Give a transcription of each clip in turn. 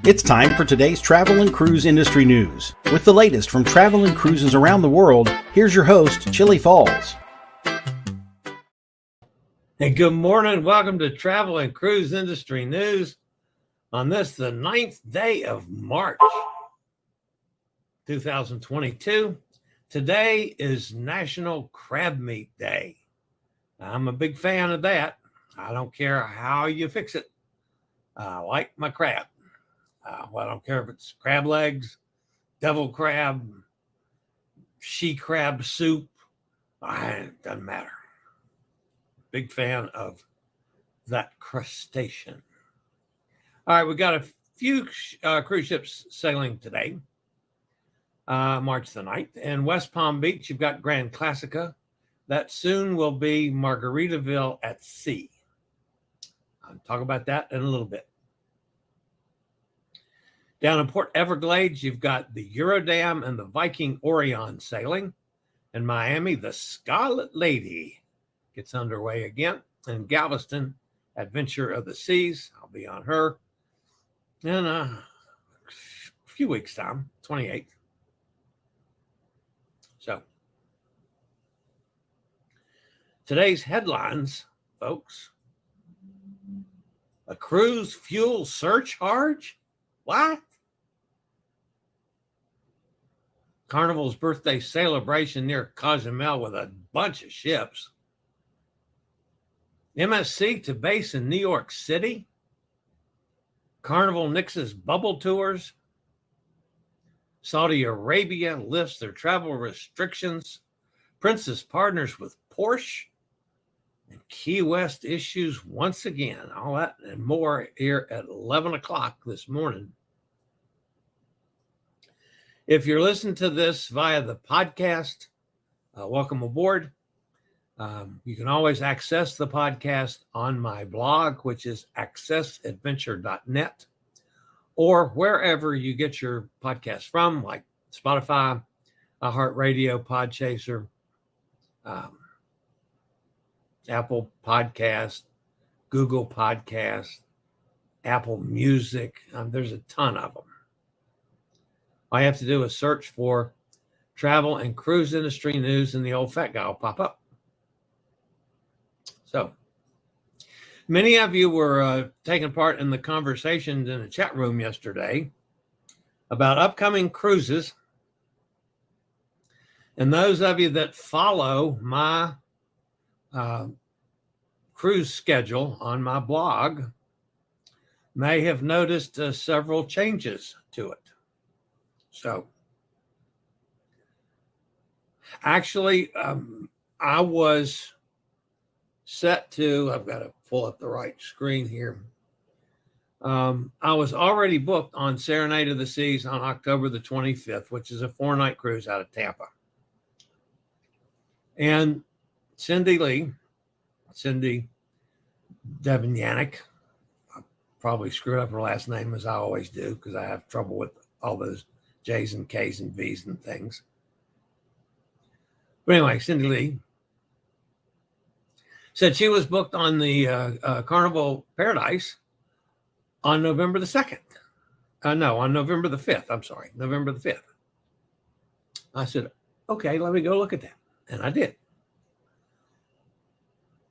It's time for today's travel and cruise industry news. With the latest from travel and cruises around the world, here's your host, Chillie Falls. Hey, good morning. Welcome to Travel and Cruise Industry News on this, the 9th day of March, 2022. Today is National Crab Meat Day. I'm a big fan of that. I don't care how you fix it. I like my crab. Well, I don't care if it's crab legs, devil crab, she crab soup. It doesn't matter. Big fan of that crustacean. All right, we got a few cruise ships sailing today, March the 9th. In West Palm Beach, you've got Grand Classica. That soon will be Margaritaville at Sea. I'll talk about that in a little bit. Down in Port Everglades, you've got the Eurodam and the Viking Orion sailing. In Miami, the Scarlet Lady gets underway again. In Galveston, Adventure of the Seas, I'll be on her in a few weeks' time, 28th. So, today's headlines, folks. A cruise fuel surcharge? What? Carnival's birthday Sailabration near Cozumel with a bunch of ships. MSC to base in New York City. Carnival Nixes bubble tours. Saudi Arabia lifts their travel restrictions. Princess partners with Porsche. And Key West issues once again. All that and more here at 11 o'clock this morning. If you're listening to this via the podcast, welcome aboard. You can always access the podcast on my blog, which is accessadventure.net, or wherever you get your podcast from, like Spotify, iHeartRadio, Podchaser, Apple Podcast, Google Podcast, Apple Music. There's a ton of them. All you have to do is search for travel and cruise industry news, and the old fat guy will pop up. So, many of you were taking part in the conversations in the chat room yesterday about upcoming cruises. And those of you that follow my cruise schedule on my blog may have noticed several changes to it. So, actually, I was set to, I've got to pull up the right screen here. I was already booked on Serenade of the Seas on October the 25th, which is a 4-night cruise out of Tampa. And Cindy Devonyanek, I probably screwed up her last name as I always do because I have trouble with all those J's and K's and V's and things. But anyway, Cindy Lee said she was booked on the Carnival Paradise on November the 2nd. On November the 5th. I'm sorry, November the 5th. I said, okay, let me go look at that. And I did.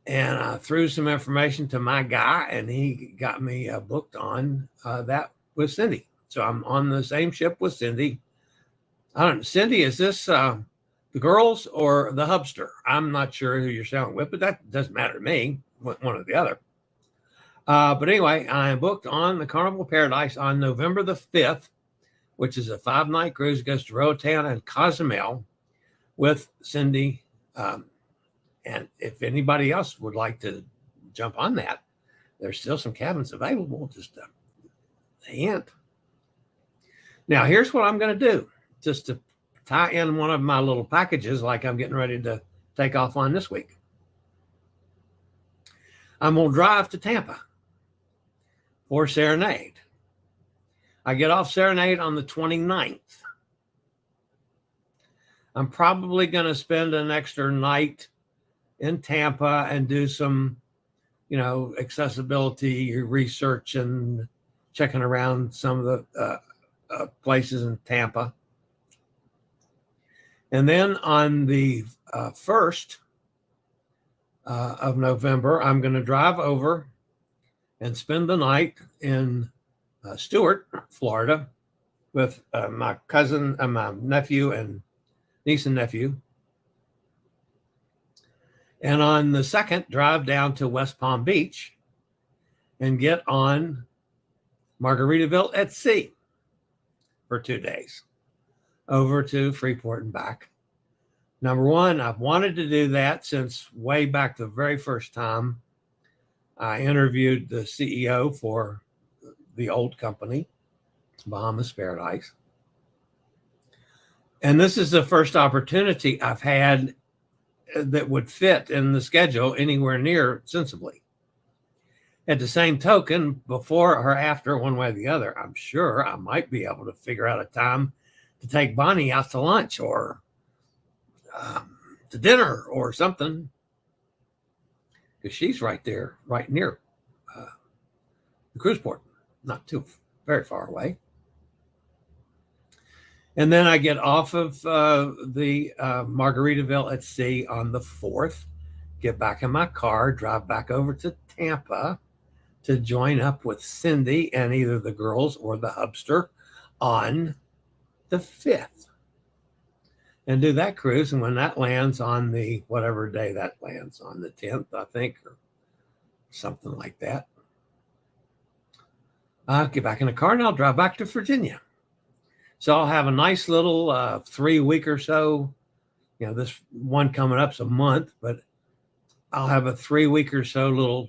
And I threw some information to my guy, and he got me booked on that with Cindy. So I'm on the same ship with Cindy. Cindy, is this the girls or the hubster? I'm not sure who you're sailing with, but that doesn't matter to me, one or the other. But anyway, I am booked on the Carnival Paradise on November the 5th, which is a 5-night cruise. It goes to Roatan and Cozumel with Cindy. And if anybody else would like to jump on that, there's still some cabins available. Just a hint. Now, here's what I'm going to do, just to tie in one of my little packages like I'm getting ready to take off on this week. I'm going to drive to Tampa for Serenade. I get off Serenade on the 29th. I'm probably going to spend an extra night in Tampa and do some, accessibility research and checking around some of the places in Tampa. And then on the 1st of November, I'm going to drive over and spend the night in Stuart, Florida, with my cousin and my nephew and niece and nephew. And on the 2nd, drive down to West Palm Beach and get on Margaritaville at sea for 2 days, over to Freeport and back. Number one, I've wanted to do that since way back the very first time I interviewed the CEO for the old company, Bahamas Paradise. And this is the first opportunity I've had that would fit in the schedule anywhere near sensibly. At the same token, before or after, one way or the other, I'm sure I might be able to figure out a time to take Bonnie out to lunch or to dinner or something, because she's right there, right near the cruise port, not too very far away. And then I get off of the Margaritaville at sea on the 4th, get back in my car, drive back over to Tampa to join up with Cindy and either the girls or the hubster on the 5th and do that cruise. And when that lands on the, whatever day that lands on, the 10th, I think, or something like that, I'll get back in the car and I'll drive back to Virginia. So I'll have a nice little 3 week or so, this one coming up's a month, but I'll have a 3 week or so little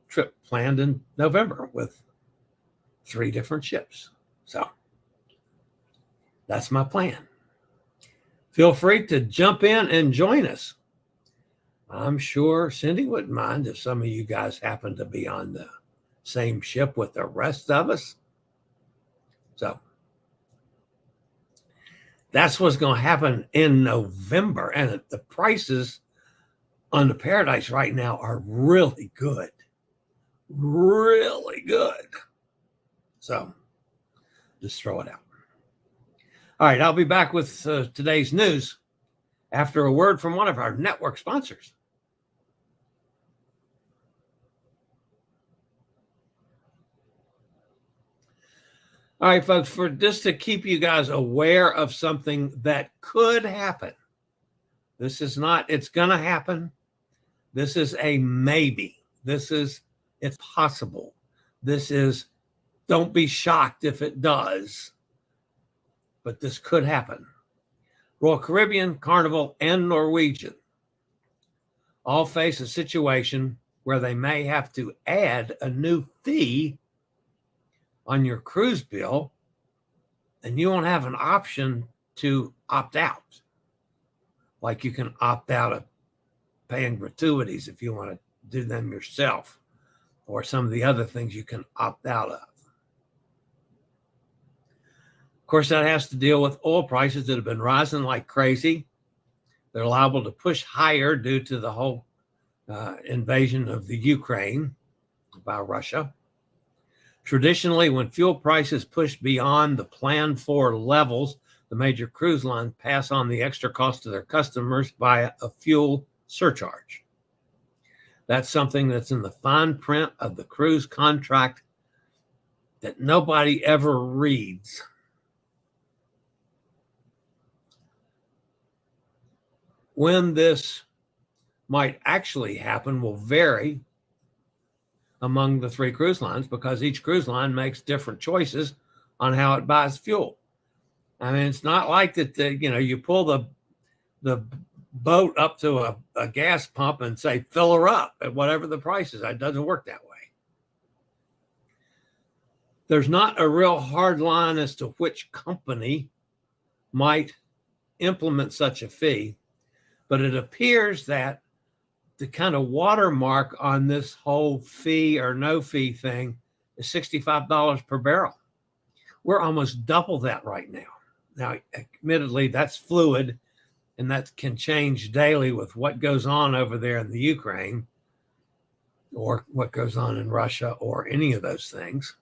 trip planned in November with 3 different ships. So that's my plan. Feel free to jump in and join us. I'm sure Cindy wouldn't mind if some of you guys happen to be on the same ship with the rest of us. So that's what's going to happen in November. And the prices on the Paradise right now are really good. Really good. So just throw it out. All right, I'll be back with today's news after a word from one of our network sponsors. All right, folks, for just to keep you guys aware of something that could happen. This is not, it's going to happen. This is a maybe. It's possible. This is, don't be shocked if it does. But this could happen. Royal Caribbean, Carnival, and Norwegian all face a situation where they may have to add a new fee on your cruise bill, and you won't have an option to opt out. Like you can opt out of paying gratuities if you want to do them yourself, or some of the other things you can opt out of. Of course, that has to deal with oil prices that have been rising like crazy. They're liable to push higher due to the whole invasion of the Ukraine by Russia. Traditionally, when fuel prices push beyond the planned for levels, the major cruise lines pass on the extra cost to their customers via a fuel surcharge. That's something that's in the fine print of the cruise contract that nobody ever reads. When this might actually happen will vary among the 3 cruise lines because each cruise line makes different choices on how it buys fuel. I mean, it's not like that, you pull the boat up to a gas pump and say, fill her up at whatever the price is. It doesn't work that way. There's not a real hard line as to which company might implement such a fee, but it appears that the kind of watermark on this whole fee or no fee thing is $65 per barrel. We're almost double that right now. Now, admittedly, that's fluid and that can change daily with what goes on over there in the Ukraine. or what goes on in Russia or any of those things.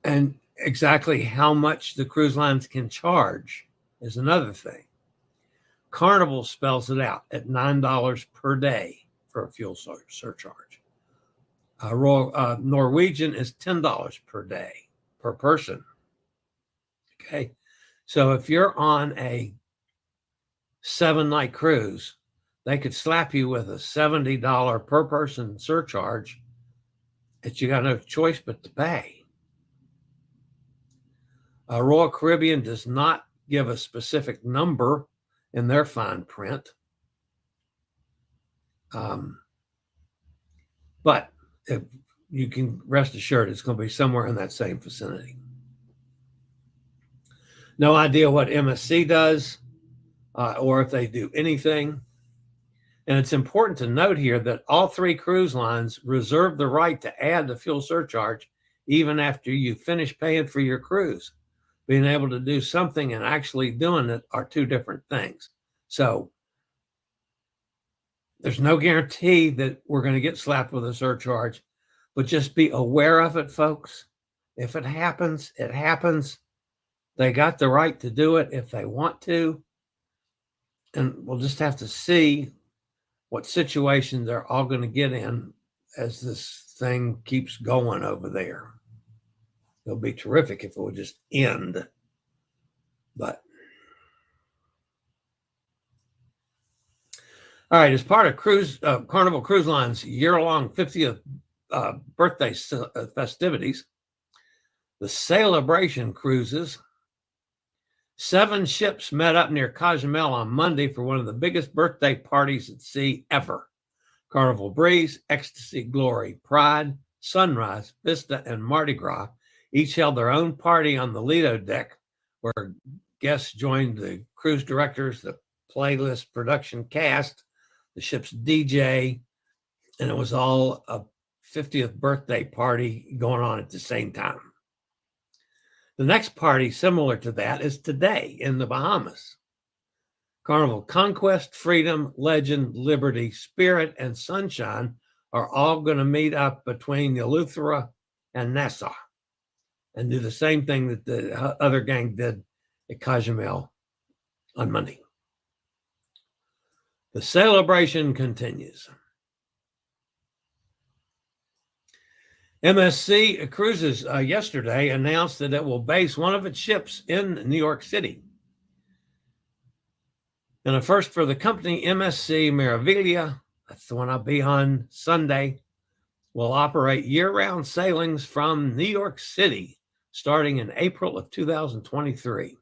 And exactly how much the cruise lines can charge is another thing. Carnival spells it out at $9 per day for a fuel surcharge. Norwegian is $10 per day per person. Okay. So if you're on a 7-night cruise, they could slap you with a $70 per person surcharge that you got no choice but to pay. Royal Caribbean does not give a specific number in their fine print. But if you can rest assured it's going to be somewhere in that same vicinity. No idea what MSC does or if they do anything. And it's important to note here that all 3 cruise lines reserve the right to add the fuel surcharge even after you finish paying for your cruise. Being able to do something and actually doing it are 2 different things. So there's no guarantee that we're going to get slapped with a surcharge, but just be aware of it, folks. If it happens, it happens. They got the right to do it if they want to. And we'll just have to see what situation they're all going to get in as this thing keeps going over there. It'll be terrific if it would just end. But all right, as part of Carnival Cruise Line's year-long 50th birthday festivities, the Sailabration cruises, 7 ships met up near Cozumel on Monday for one of the biggest birthday parties at sea ever. Carnival Breeze, Ecstasy, Glory, Pride, Sunrise, Vista, and Mardi Gras each held their own party on the Lido deck, where guests joined the cruise directors, the playlist production cast, the ship's DJ, and it was all a 50th birthday party going on at the same time. The next party similar to that is today in the Bahamas. Carnival Conquest, Freedom, Legend, Liberty, Spirit, and Sunshine are all going to meet up between Eleuthera and Nassau and do the same thing that the other gang did at Cozumel on Monday. The Sailabration continues. MSC Cruises yesterday announced that it will base one of its ships in New York City. And a first for the company, MSC Meraviglia, that's the one I'll be on Sunday, will operate year-round sailings from New York City starting in April of 2023.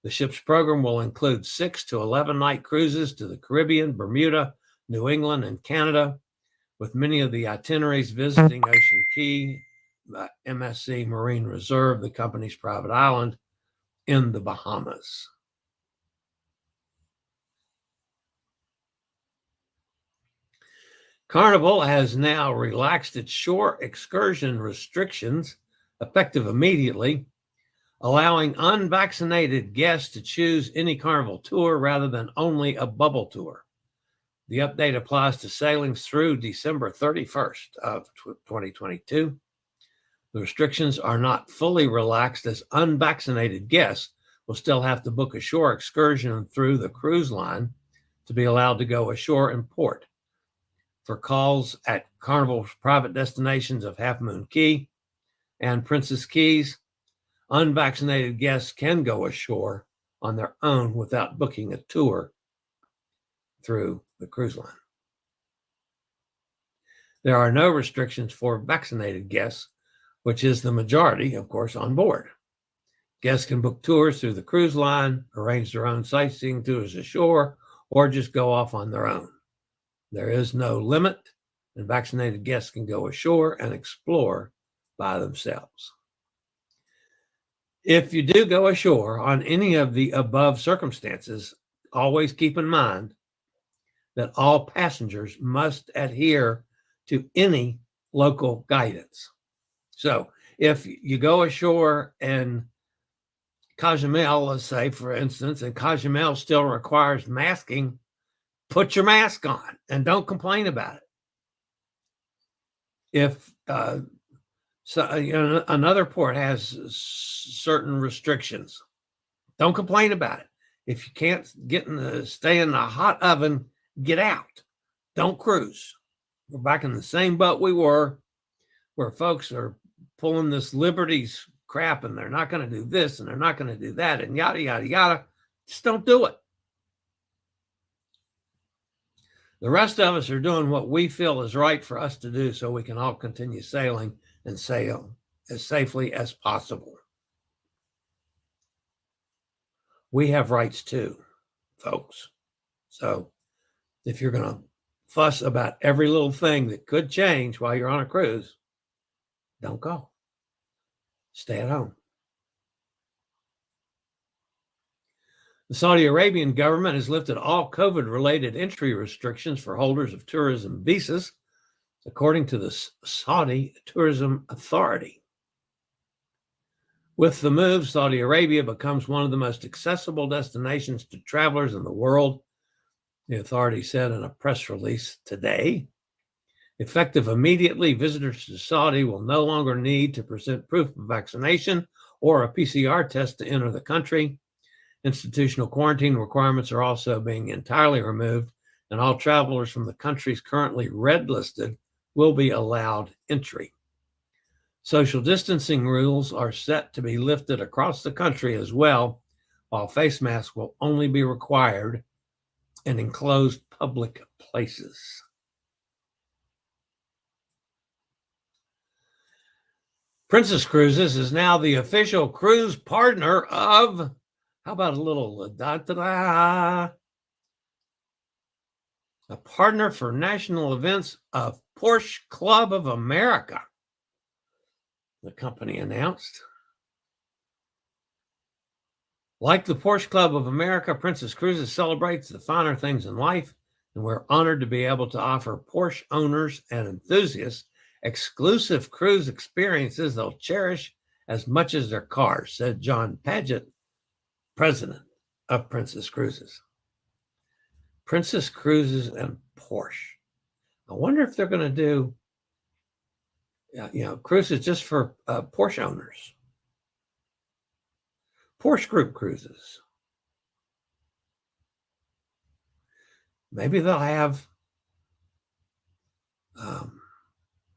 The ship's program will include 6 to 11-night cruises to the Caribbean, Bermuda, New England, and Canada, with many of the itineraries visiting Ocean Key, MSC Marine Reserve, the company's private island in the Bahamas. Carnival has now relaxed its shore excursion restrictions, effective immediately, allowing unvaccinated guests to choose any Carnival tour rather than only a bubble tour. The update applies to sailings through December 31st of 2022. The restrictions are not fully relaxed, as unvaccinated guests will still have to book a shore excursion through the cruise line to be allowed to go ashore in port. For calls at Carnival's private destinations of Half Moon Cay and Princess Keys, unvaccinated guests can go ashore on their own without booking a tour through the cruise line. There are no restrictions for vaccinated guests, which is the majority, of course, on board. Guests can book tours through the cruise line, arrange their own sightseeing tours ashore, or just go off on their own. There is no limit, and vaccinated guests can go ashore and explore by themselves. If you do go ashore on any of the above circumstances, always keep in mind that all passengers must adhere to any local guidance. So if you go ashore in Cozumel, let's say, for instance, and Cozumel still requires masking, put your mask on and don't complain about it. If another port has certain restrictions, don't complain about it. If you can't stay in the hot oven, get out. Don't cruise. We're back in the same boat we were, where folks are pulling this liberties crap and they're not going to do this and they're not going to do that and yada, yada, yada. Just don't do it. The rest of us are doing what we feel is right for us to do so we can all continue sailing and sail as safely as possible. We have rights too, folks. So if you're going to fuss about every little thing that could change while you're on a cruise, don't go. Stay at home. The Saudi Arabian government has lifted all COVID-related entry restrictions for holders of tourism visas, according to the Saudi Tourism Authority. With the move, Saudi Arabia becomes one of the most accessible destinations to travelers in the world, the authority said in a press release today. Effective immediately, visitors to Saudi will no longer need to present proof of vaccination or a PCR test to enter the country. Institutional quarantine requirements are also being entirely removed, and all travelers from the countries currently red listed will be allowed entry. Social distancing rules are set to be lifted across the country as well, while face masks will only be required in enclosed public places. Princess Cruises is now the official cruise partner of, how about a little a partner for national events of Porsche Club of America, the company announced. Like the Porsche Club of America, Princess Cruises celebrates the finer things in life, and we're honored to be able to offer Porsche owners and enthusiasts exclusive cruise experiences they'll cherish as much as their cars, said John Paget, president of Princess Cruises. Princess Cruises and Porsche. I wonder if they're going to do, cruises just for Porsche owners. Porsche Group Cruises. Maybe they'll have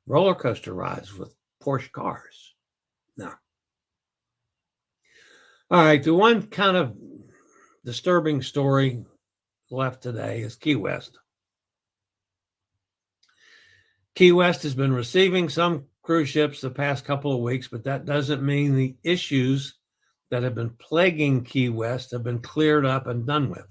roller coaster rides with Porsche cars. No. All right, the one kind of disturbing story left today is Key West. Key West has been receiving some cruise ships the past couple of weeks, but that doesn't mean the issues that have been plaguing Key West have been cleared up and done with.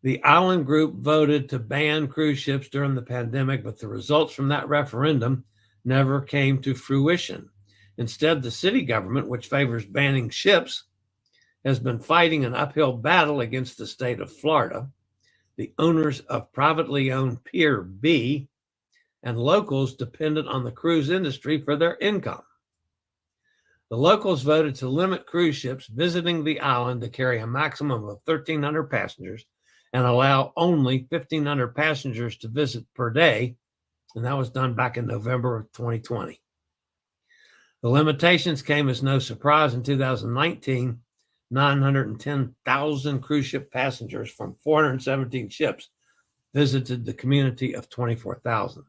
The island group voted to ban cruise ships during the pandemic, but the results from that referendum never came to fruition. Instead, the city government, which favors banning ships, has been fighting an uphill battle against the state of Florida, the owners of privately owned Pier B, and locals dependent on the cruise industry for their income. The locals voted to limit cruise ships visiting the island to carry a maximum of 1,300 passengers and allow only 1,500 passengers to visit per day, and that was done back in November of 2020. The limitations came as no surprise. In 2019, 910,000 cruise ship passengers from 417 ships visited the community of 24,000.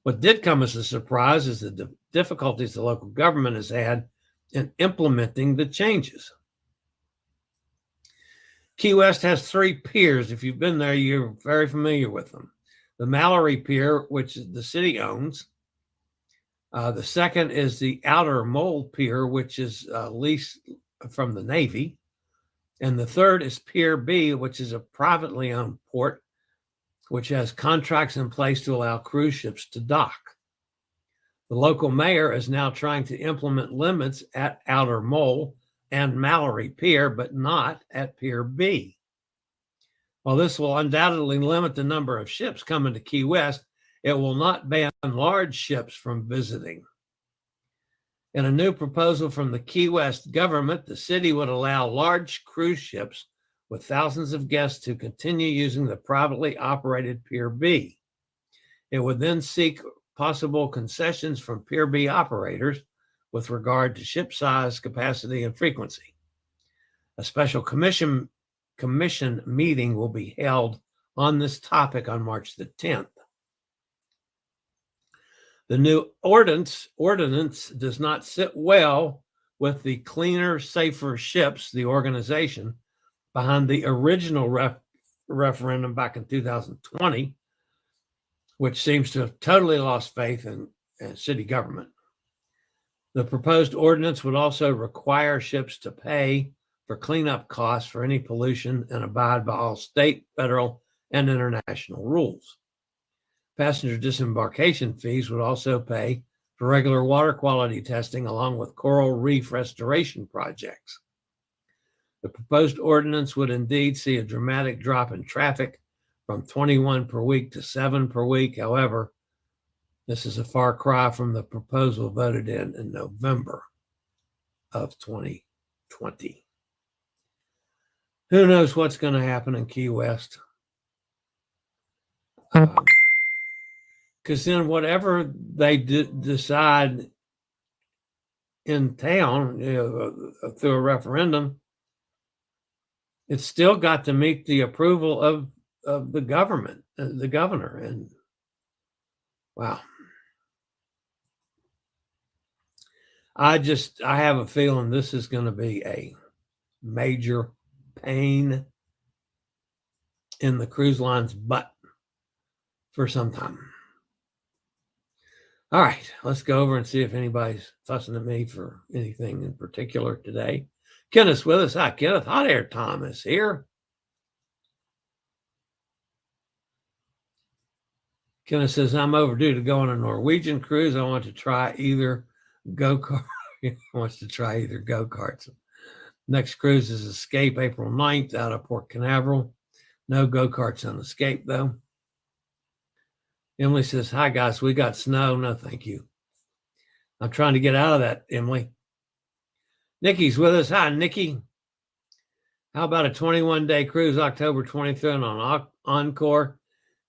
What did come as a surprise is the difficulties the local government has had in implementing the changes. Key West has 3 piers. If you've been there, you're very familiar with them. The Mallory Pier, which the city owns. The second is the Outer Mole Pier, which is leased from the Navy. And the third is Pier B, which is a privately owned port, which has contracts in place to allow cruise ships to dock. The local mayor is now trying to implement limits at Outer Mole and Mallory Pier, but not at Pier B. While this will undoubtedly limit the number of ships coming to Key West, it will not ban large ships from visiting. In a new proposal from the Key West government, the city would allow large cruise ships with thousands of guests to continue using the privately operated Pier B. It would then seek possible concessions from Pier B operators with regard to ship size, capacity, and frequency. A special commission meeting will be held on this topic on March the 10th. The new ordinance does not sit well with the Cleaner, Safer Ships, the organization behind the original referendum back in 2020, which seems to have totally lost faith in city government. The proposed ordinance would also require ships to pay for cleanup costs for any pollution and abide by all state, federal, and international rules. Passenger disembarkation fees would also pay for regular water quality testing along with coral reef restoration projects. The proposed ordinance would indeed see a dramatic drop in traffic from 21 per week to 7 per week. However, this is a far cry from the proposal voted in November of 2020. Who knows what's going to happen in Key West? Because then whatever they decide in town through a referendum, it's still got to meet the approval of the government, the governor. And wow. I have a feeling this is going to be a major pain in the cruise line's butt for some time. All right, let's go over and see if anybody's fussing at me for anything in particular today. Kenneth's with us. Hi, Kenneth. Hot Air Tom is here. Kenneth says, I'm overdue to go on a Norwegian cruise. I want to try either go-kart. He wants to try either go-karts. Next cruise is Escape, April 9th out of Port Canaveral. No go-karts on Escape, though. Emily says, hi, guys. We got snow. No, thank you. I'm trying to get out of that, Emily. Nikki's with us. Hi, Nikki. How about a 21-day cruise, October 23rd on Encore?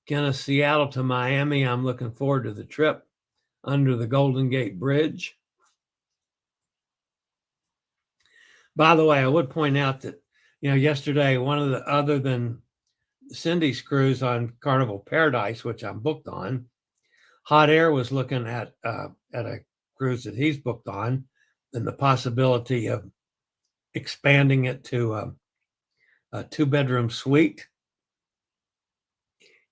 Kenneth, Seattle to Miami. I'm looking forward to the trip under the Golden Gate Bridge. By the way, I would point out that, yesterday, one of the, other than Cindy's cruise on Carnival Paradise, which I'm booked on, Hot Air was looking at a cruise that he's booked on and the possibility of expanding it to a 2-bedroom suite.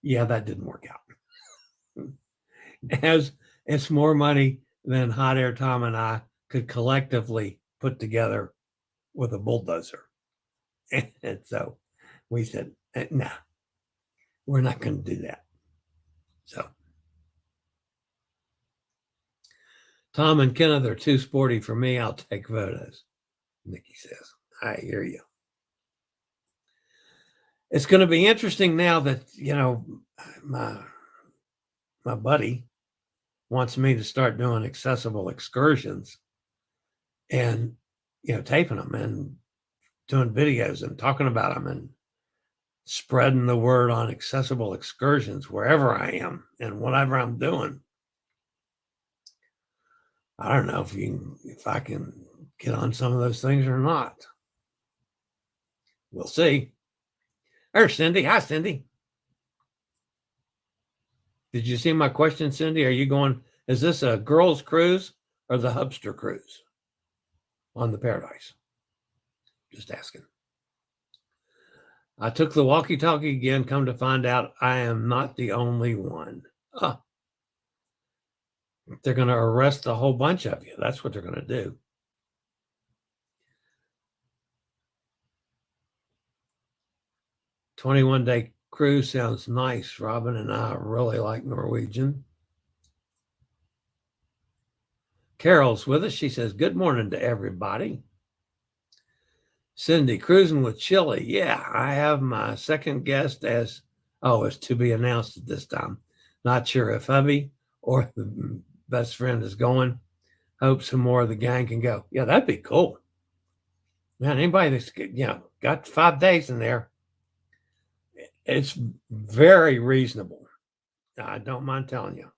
Yeah, that didn't work out. As it's more money than Hot Air Tom and I could collectively put together with a bulldozer. And so we said, nah, we're not going to do that. So Tom and Kenneth are too sporty for me. I'll take photos, Nikki says. I hear you. It's going to be interesting now that, my buddy wants me to start doing accessible excursions and, taping them and doing videos and talking about them and spreading the word on accessible excursions wherever I am and whatever I'm doing. I don't know if I can get on some of those things or not. We'll see. There's Cindy. Hi, Cindy. Did you see my question, Cindy? Are you going, is this a girls' cruise or the Hubster cruise on the Paradise? Just asking. I took the walkie-talkie again, come to find out I am not the only one. Oh. They're going to arrest a whole bunch of you. That's what they're going to do. "21-day cruise sounds nice. Robin and I really like Norwegian." Carol's with us. She says, good morning to everybody. Cindy, cruising with Chillie. Yeah, I have my second guest is to be announced at this time. Not sure if hubby or the best friend is going. Hope some more of the gang can go. Yeah, that'd be cool. Man, anybody that's got 5 days in there, it's very reasonable. I don't mind telling you,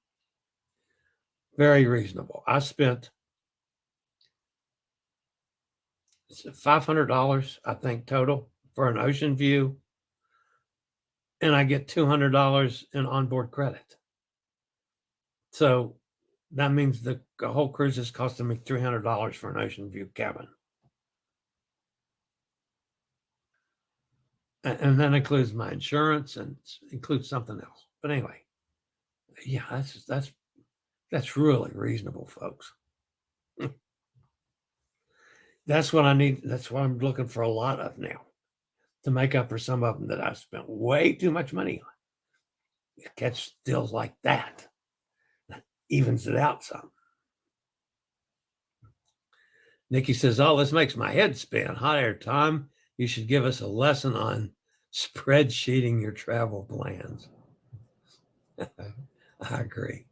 very reasonable. I spent $500, I think, total for an ocean view, and I get $200 in onboard credit. So that means the whole cruise is costing me $300 for an ocean view cabin. And that includes my insurance and includes something else. But anyway, yeah, that's really reasonable, folks. That's what I need. That's what I'm looking for a lot of now to make up for some of them that I've spent way too much money on. You catch deals like that evens it out some. Nikki says, "Oh, this makes my head spin. Hot air time. You should give us a lesson on spreadsheeting your travel plans." I agree.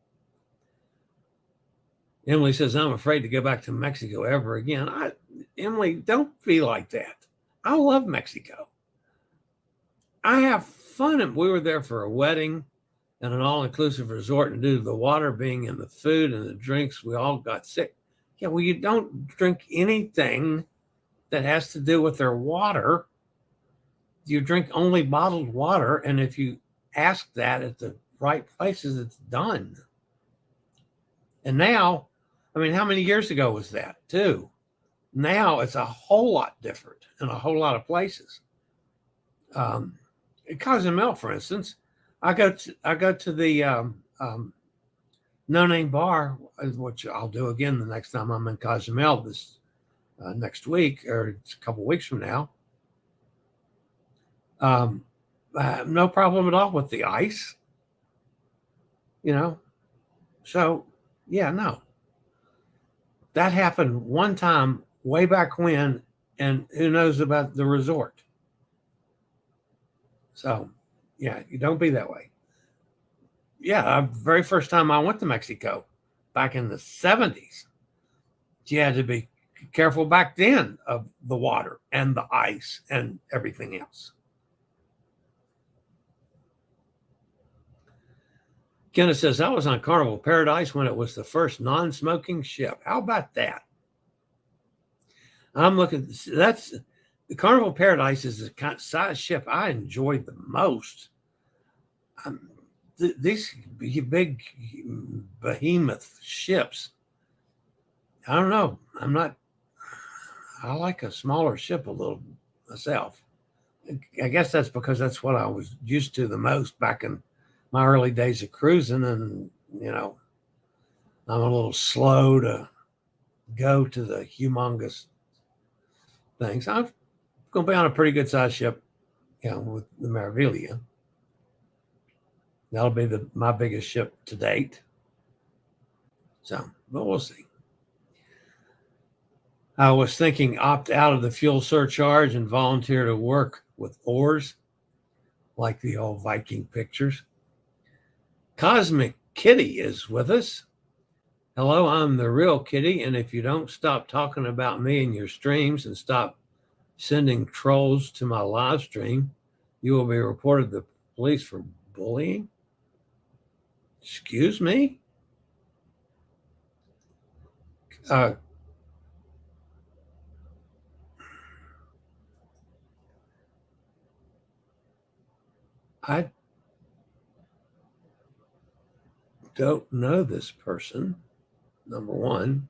Emily says, "I'm afraid to go back to Mexico ever again." Emily, don't be like that. I love Mexico. I have fun. And we were there for a wedding and an all-inclusive resort, and due to the water being in the food and the drinks, we all got sick. Yeah, well, you don't drink anything that has to do with their water. You drink only bottled water, and if you ask that at the right places, it's done. And now, I mean, how many years ago was that, too? Now it's a whole lot different in a whole lot of places. Cozumel, for instance, I go to the No Name Bar, which I'll do again the next time I'm in Cozumel this next week, or it's a couple weeks from now. No problem at all with the ice, So, yeah, no. That happened one time way back when, and who knows about the resort. So, yeah, you don't be that way. Yeah, the very first time I went to Mexico back in the 70s, you had to be careful back then of the water and the ice and everything else. Kenneth says, "I was on Carnival Paradise when it was the first non-smoking ship." How about that? I'm looking, that's the Carnival Paradise is the kind of size ship I enjoy the most. These big behemoth ships, I don't know. I like a smaller ship a little myself. I guess that's because that's what I was used to the most back in my early days of cruising. And, I'm a little slow to go to the humongous things. I'm going to be on a pretty good size ship, with the Meraviglia. That'll be my biggest ship to date. So, but we'll see. I was thinking opt out of the fuel surcharge and volunteer to work with oars, like the old Viking pictures. Cosmic Kitty is with us. Hello, I'm the real Kitty, and if you don't stop talking about me in your streams and stop sending trolls to my live stream, you will be reported to the police for bullying. Excuse me? I don't know this person, number one.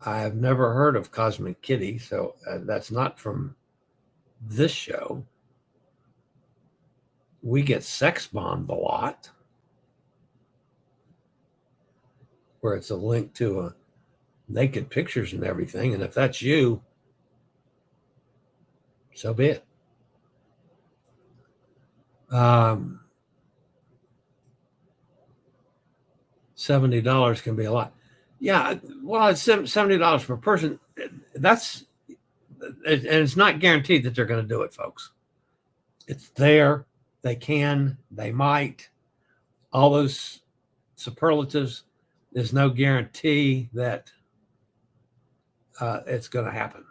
I have never heard of Cosmic Kitty, so that's not from this show. We get sex bombed a lot, where it's a link to naked pictures and everything. And if that's you, so be it. $70 can be a lot. Yeah, well, it's $70 per person. And it's not guaranteed that they're going to do it, folks. It's there. They can, they might. All those superlatives. There's no guarantee that it's going to happen.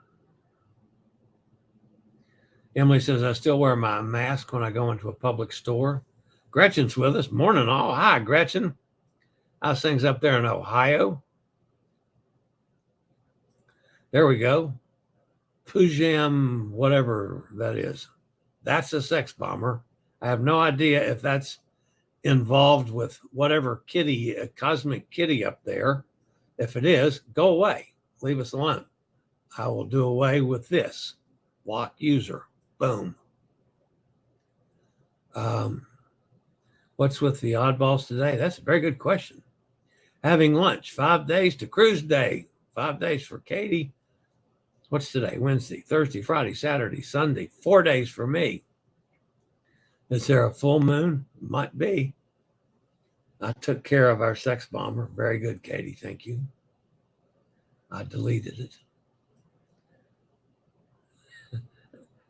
Emily says, I still wear my mask when I go into a public store. Gretchen's with us. Morning all. Hi, Gretchen. How's things up there in Ohio? There we go. Pujam, whatever that is. That's a sex bomber. I have no idea if that's involved with whatever kitty, a cosmic kitty up there. If it is, go away. Leave us alone. I will do away with this. Block user. Boom. What's with the oddballs today? That's a very good question. Having lunch, 5 days to cruise day. 5 days for Katie. What's today? Wednesday, Thursday, Friday, Saturday, Sunday. 4 days for me. Is there a full moon? Might be. I took care of our sex bomber. Very good, Katie. Thank you. I deleted it.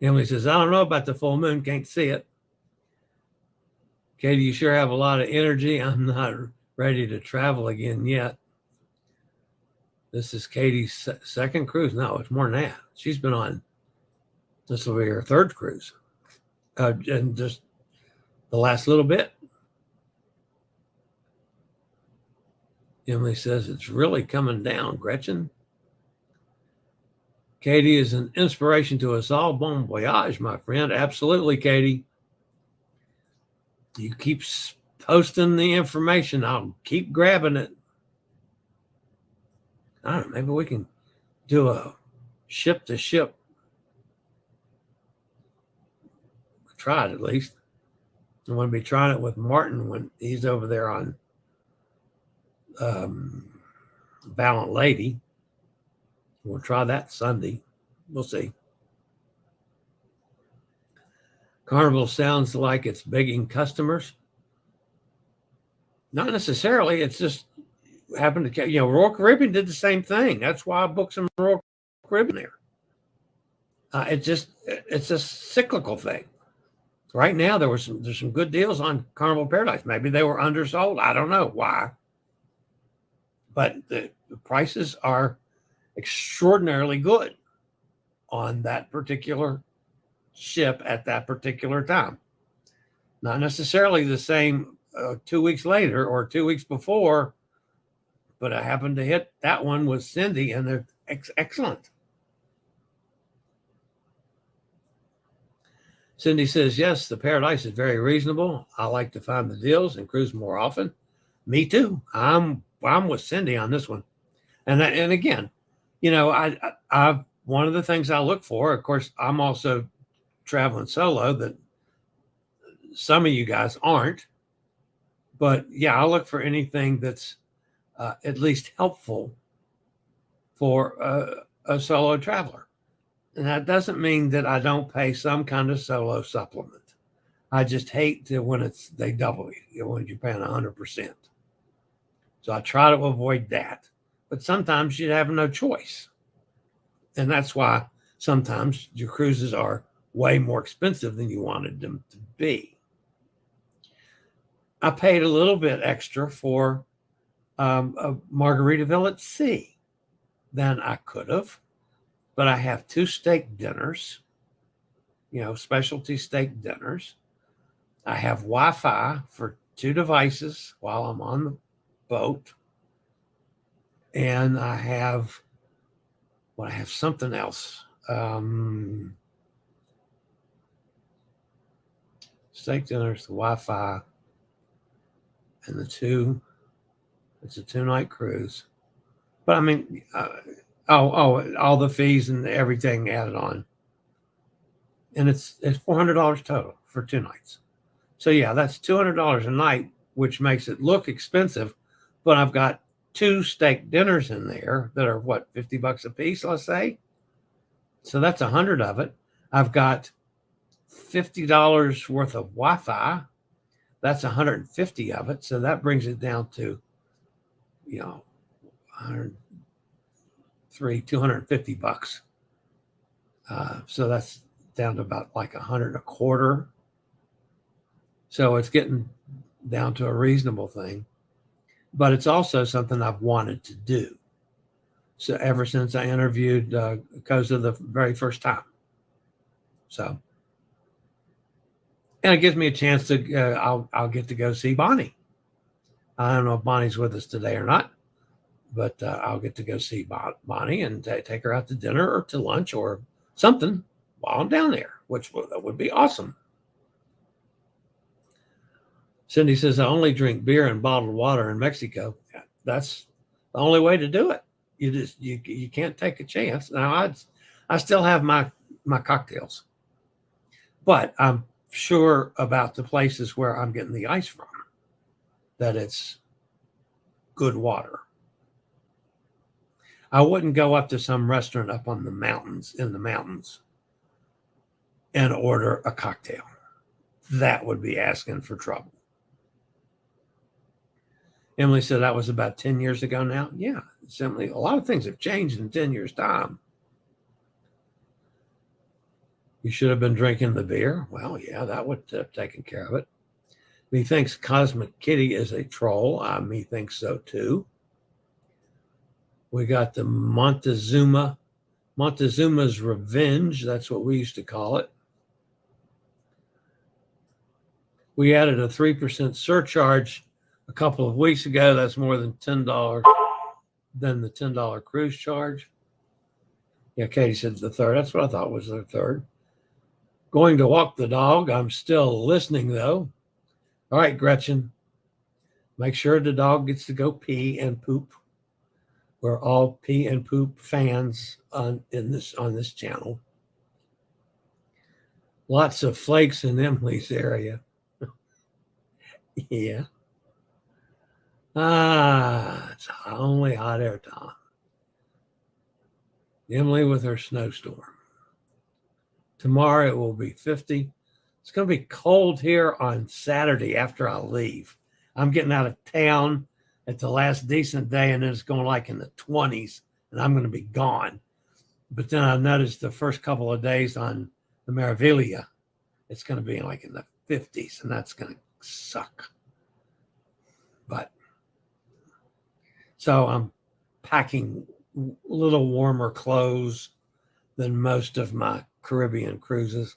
Emily says, I don't know about the full moon. Can't see it. Katie, you sure have a lot of energy. I'm not ready to travel again yet. This is Katie's second cruise. No, it's more than that. She's been on, this will be her third cruise. And just the last little bit. Emily says, it's really coming down, Gretchen. Katie is an inspiration to us all. Bon voyage, my friend. Absolutely, Katie. You keep posting the information. I'll keep grabbing it. I don't know. Maybe we can do a ship to ship. Try it at least. I'm going to be trying it with Martin when he's over there on Valiant Lady. We'll try that Sunday. We'll see. Carnival sounds like it's begging customers. Not necessarily. It's just happened to, Royal Caribbean did the same thing. That's why I booked some Royal Caribbean there. It's a cyclical thing. Right now, there's some good deals on Carnival Paradise. Maybe they were undersold. I don't know why. But the prices are extraordinarily good on that particular ship at that particular time. Not necessarily the same 2 weeks later or 2 weeks before, but I happened to hit that one with Cindy, and they're excellent. Cindy says, yes, the Paradise is very reasonable. I like to find the deals and cruise more often. Me too. I'm with Cindy on this one. And again, I one of the things I look for, of course, I'm also traveling solo that some of you guys aren't. But yeah, I look for anything that's at least helpful for a solo traveler. And that doesn't mean that I don't pay some kind of solo supplement. I just hate to when they double you, when you're paying 100%. So I try to avoid that. But sometimes you have no choice. And that's why sometimes your cruises are way more expensive than you wanted them to be. I paid a little bit extra for a Margaritaville at sea than I could have. But I have 2 steak dinners, specialty steak dinners. I have Wi-Fi for 2 devices while I'm on the boat. And I have something else. Steak dinners, the Wi-Fi, and it's a 2-night cruise. But I mean, all the fees and everything added on. And it's $400 total for 2 nights. So yeah, that's $200 a night, which makes it look expensive. But I've got 2 steak dinners in there that are what, $50 a piece, let's say. So that's 100 of it. I've got $50 worth of Wi-Fi. That's 150 of it. So that brings it down to, $250. So that's down to about like 100 a quarter. So it's getting down to a reasonable thing, but it's also something I've wanted to do. so ever since I interviewed Koza the very first time. So, and it gives me a chance to, I'll get to go see Bonnie. I don't know if Bonnie's with us today or not, but I'll get to go see Bonnie and take her out to dinner or to lunch or something while I'm down there, which would be awesome. Cindy says, I only drink beer and bottled water in Mexico. Yeah, that's the only way to do it. You can't take a chance. Now, I still have my cocktails, but I'm sure about the places where I'm getting the ice from, that it's good water. I wouldn't go up to some restaurant up on the mountains, and order a cocktail. That would be asking for trouble. Emily said that was about 10 years ago now. Yeah, simply a lot of things have changed in 10 years' time. You should have been drinking the beer. Well, yeah, that would have taken care of it. Me thinks Cosmic Kitty is a troll. Me thinks so too. We got the Montezuma's Revenge. That's what we used to call it. We added a 3% surcharge a couple of weeks ago. That's more than $10 than the $10 cruise charge. Yeah, Katie said the third. That's what I thought was the third. Going to walk the dog. I'm still listening, though. All right, Gretchen. Make sure the dog gets to go pee and poop. We're all pee and poop fans on this channel. Lots of flakes in Emily's area. Yeah. It's only hot air time. Emily with her snowstorm. Tomorrow it will be 50. It's going to be cold here on Saturday after I leave. I'm getting out of town at the last decent day, and then it's going like in the 20s, and I'm going to be gone. But then I noticed the first couple of days on the Meraviglia, it's going to be like in the 50s, and that's going to suck. But so I'm packing a little warmer clothes than most of my Caribbean cruises.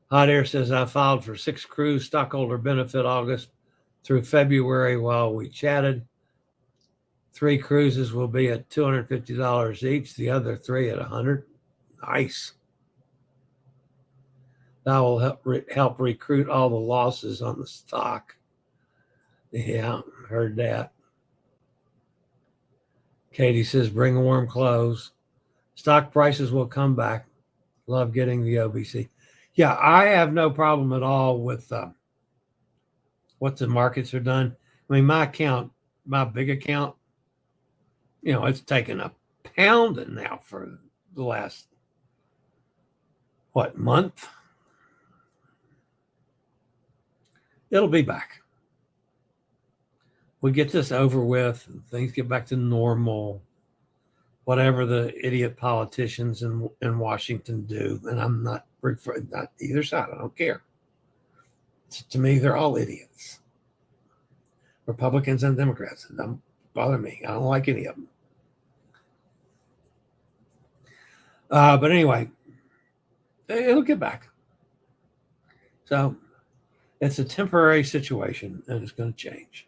Hot Air says, I filed for 6 cruise stockholder benefit August through February while we chatted. 3 cruises will be at $250 each, the other 3 at $100. Nice. That will help recruit all the losses on the stock. Yeah, heard that. Katie says, bring warm clothes. Stock prices will come back. Love getting the OBC. Yeah, I have no problem at all with what the markets are done. I mean, my big account, it's taken a pounding now for the last, month? It'll be back. We get this over with, things get back to normal, whatever the idiot politicians in Washington do. And I'm not either side. I don't care. To me, they're all idiots. Republicans and Democrats. It don't bother me. I don't like any of them. But anyway, it'll get back. So it's a temporary situation, and it's going to change.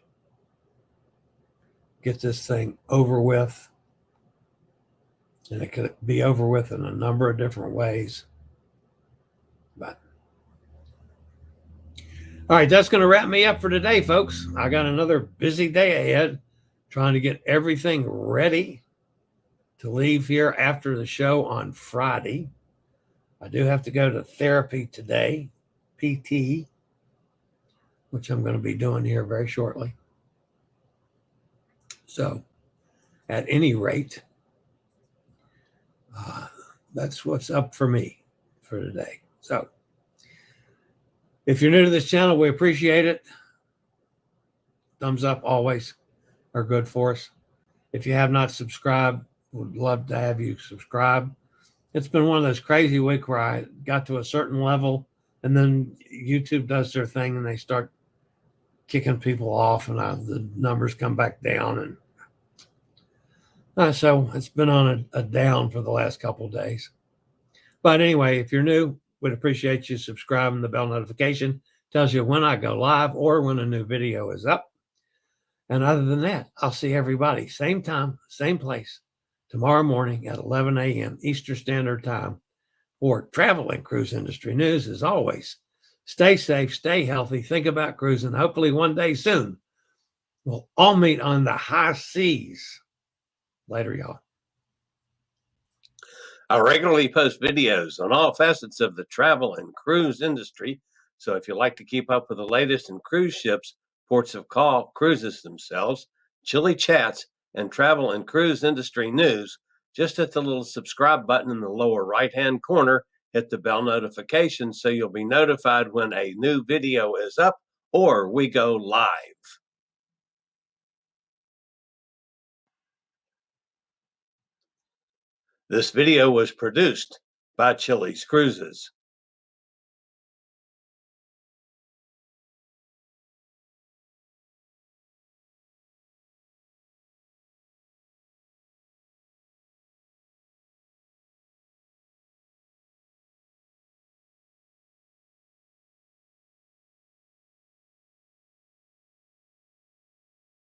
Get this thing over with. And it could be over with in a number of different ways. But all right, that's going to wrap me up for today, folks. I got another busy day ahead, trying to get everything ready to leave here after the show on Friday. I do have to go to therapy today, PT, which I'm going to be doing here very shortly. So, at any rate, that's what's up for me for today. So, if you're new to this channel, we appreciate it. Thumbs up always are good for us. If you have not subscribed, would love to have you subscribe. It's been one of those crazy weeks where I got to a certain level, and then YouTube does their thing, and they start kicking people off, and the numbers come back down, and So it's been on a down for the last couple of days. But anyway, if you're new, we'd appreciate you subscribing. The bell notification tells you when I go live or when a new video is up. And other than that, I'll see everybody same time, same place tomorrow morning at 11 a.m. Eastern Standard Time for travel and cruise industry news. As always, stay safe, stay healthy, think about cruising. Hopefully one day soon, we'll all meet on the high seas. Later, y'all. I regularly post videos on all facets of the travel and cruise industry. So if you like to keep up with the latest in cruise ships, ports of call, cruises themselves, Chillie chats, and travel and cruise industry news, just hit the little subscribe button in the lower right-hand corner, hit the bell notification so you'll be notified when a new video is up or we go live. This video was produced by Chilliescruises.